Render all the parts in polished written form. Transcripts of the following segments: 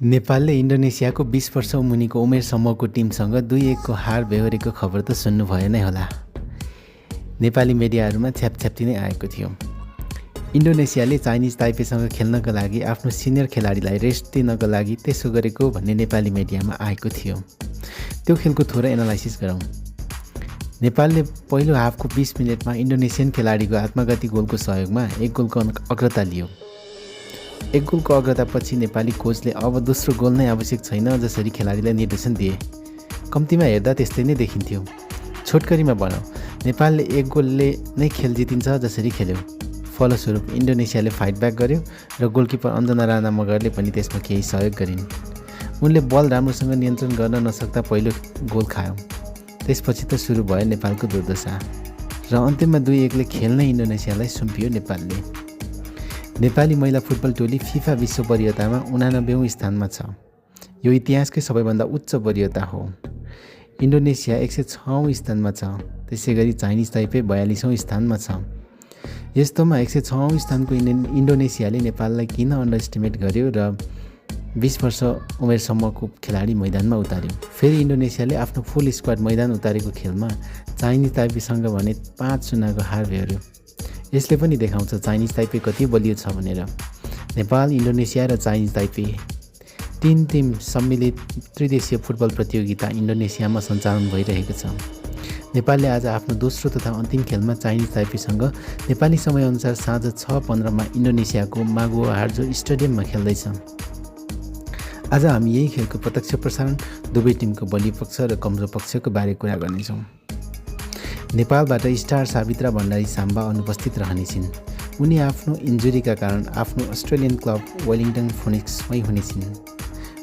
नेपालले इन्डोनेसियाको 20 वर्ष मुनिको उमेर समूहको टिमसँग 2-1 को हार बेहोरेको खबर त सुन्नुभयो नै होला। नेपाली मिडियाहरूमा छ्यापछ्याप्ती नै आएको थियो। इन्डोनेसियाले चाइनिज ताइपेसँग खेल्नका लागि आफ्नो सिनियर खेलाडीलाई रेस्ट दिनको लागि त्यसो गरेको भन्ने नेपाली मिडियामा आएको थियो। त्यो खेलको थोरै एनालाइसिस गरौँ। नेपालले पहिलो हाफको 20 मिनेटमा इन्डोनेसियन खेलाडीको आत्मघाती गोलको सहयोगमा 1 गोलको अग्रता लियो। 1 गोलको अग्रतापछि नेपाली कोचले अब दोस्रो गोल नै आवश्यक छैन जसरी खेलाडीलाई निर्देशन दिए। कम्तीमा हेर्दा त्यस्तै नै देखिन्थ्यो। छोटकरीमा भनौँ, नेपालले 1 गोलले नै खेल जितिन्छ जसरी खेल्यो। फलस्वरूप इन्डोनेसियाले फाइट ब्याक गर्यो र गोलकिपर अञ्जना राणा मगरले पनि त्यसमा केही सहयोग गरिन्। उनले बल राम्रोसँग नियन्त्रण गर्न नसक्दा पहिलो गोल खायो। त्यसपछि त सुरु भयो नेपालको दुर्दशा र अन्त्यमा 2-1 ले खेल नै इन्डोनेसियालाई सुम्पियो नेपालले। नेपाली महिला फुटबल टोली फिफा विश्व वरियतामा 89औं स्थानमा छ। यो इतिहासकै सबैभन्दा उच्च वरियता हो। इन्डोनेसिया 106औं स्थानमा छ। त्यसैगरी चाइनिज ताइपे 42औं स्थानमा छ। यस्तोमा 106औं स्थानको इन्डोनेसियाले नेपाललाई किन अन्डर एस्टिमेट गर्यो र 20 वर्ष उमेरसम्मको खेलाडी मैदानमा उतार्यो। फेरि इन्डोनेसियाले आफ्नो फुल स्क्वाड मैदान उतारेको खेलमा चाइनिज ताइपेसँग भने 5-0 को हार बेहोर्यो। यसले पनि देखाउँछ चाइनिज ताइपे कति बलियो छ भनेर। नेपाल, इन्डोनेसिया र चाइनिज ताइपे 3 टिम सम्मिलित त्रिदेशीय फुटबल प्रतियोगिता इन्डोनेसियामा सञ्चालन भइरहेको छ। नेपालले आज आफ्नो दोस्रो तथा अन्तिम खेलमा चाइनिज ताइपेसँग नेपाली समयअनुसार साँझ 6:15 मा इन्डोनेसियाको मागुवोहार्जो स्टेडियममा खेल्दैछ। आज हामी यही खेलको प्रत्यक्ष प्रसारण, दुवै टिमको बलियो पक्ष र कमजोर पक्षको बारे कुरा गर्नेछौँ। नेपालबाट स्टार सावित्रा भण्डारी साम्बा अनुपस्थित रहनेछिन्। उनी आफ्नो इन्जुरीका कारण आफ्नो अस्ट्रेलियन क्लब वेलिङ्टन फोनिक्समै हुनेछिन्।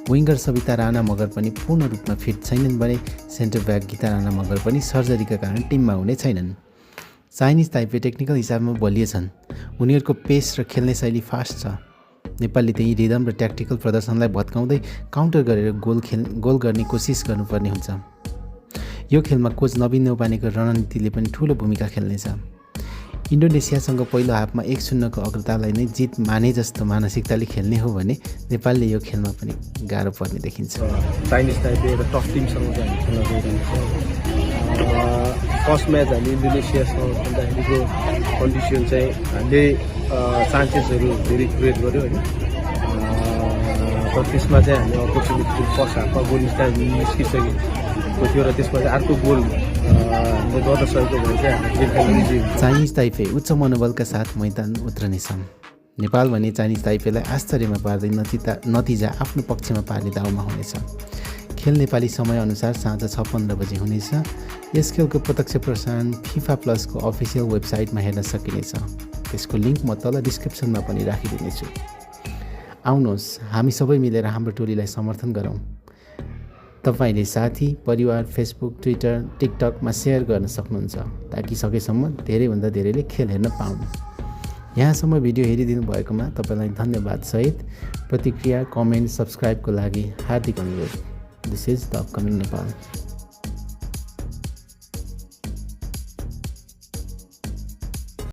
विङ्गर सविता राणा मगर पनि पूर्ण रूपमा फिट छैनन् भने सेन्टर ब्याक गीता राणा मगर पनि सर्जरीका कारण टिममा हुने छैनन्। चाइनिज ताइपे टेक्निकल हिसाबमा बलियो छन्। उनीहरूको पेस र खेल्ने शैली फास्ट छ। नेपालले त्यही रिदम र ट्याक्टिकल प्रदर्शनलाई भत्काउँदै काउन्टर गरेर गोल गर्ने कोसिस गर्नुपर्ने हुन्छ। यो खेलमा कोच नवीन न्यौपानेको रणनीतिले पनि ठूलो भूमिका खेल्नेछ। इन्डोनेसियासँग पहिलो हाफमा 1-0 को अग्रतालाई नै जित माने जस्तो मानसिकताले खेल्ने हो भने नेपालले यो खेलमा पनि गाह्रो पर्ने देखिन्छ। चाइनिज ताइपे र टप टिमसँग चाहिँ हामी खेल्न गइरहेको छौँ। फर्स्ट म्याच हामी इन्डोनेसियासँग खेल्दाखेरिको कन्डिसन चाहिँ हामीले चान्सेसहरू धेरै क्रिएट गर्यो होइन। तर त्यसमा चाहिँ हामी अपर्च्युनिटी फर्स्ट हाफमा गोल निस्किसकेको थियो र त्यसमा चाहिँ अर्को गोल हामीले गर्न सकेको भने चाहिँ हामी चाइनिज ताइपे उच्च मनोबलका साथ मैदान उत्रनेछ। नेपाल भने चाइनिज ताइपेलाई आश्चर्यमा पार्दै नतिजा आफ्नो पक्षमा पार्ने दाउमा हुनेछ। खेल नेपाली समयअनुसार साँझ 6:15 बजे हुनेछ। यस खेलको प्रत्यक्ष प्रसारण फिफा प्लसको अफिसियल वेबसाइटमा हेर्न सकिनेछ। त्यसको लिङ्क म तल डिस्क्रिप्सनमा पनि राखिदिनेछु। आउनुहोस्, हामी सबै मिलेर हाम्रो टोलीलाई समर्थन गरौँ। तपाईँले साथी, परिवार, फेसबुक, ट्विटर, टिकटकमा सेयर गर्न सक्नुहुन्छ ताकि सकेसम्म धेरैभन्दा धेरैले खेल हेर्न पाउन्। यहाँसम्म भिडियो हेरिदिनु भएकोमा तपाईँलाई धन्यवाद सहित प्रतिक्रिया, कमेन्ट, सब्सक्राइबको लागि हार्दिक अनुरोध। This is the upcoming Nepal.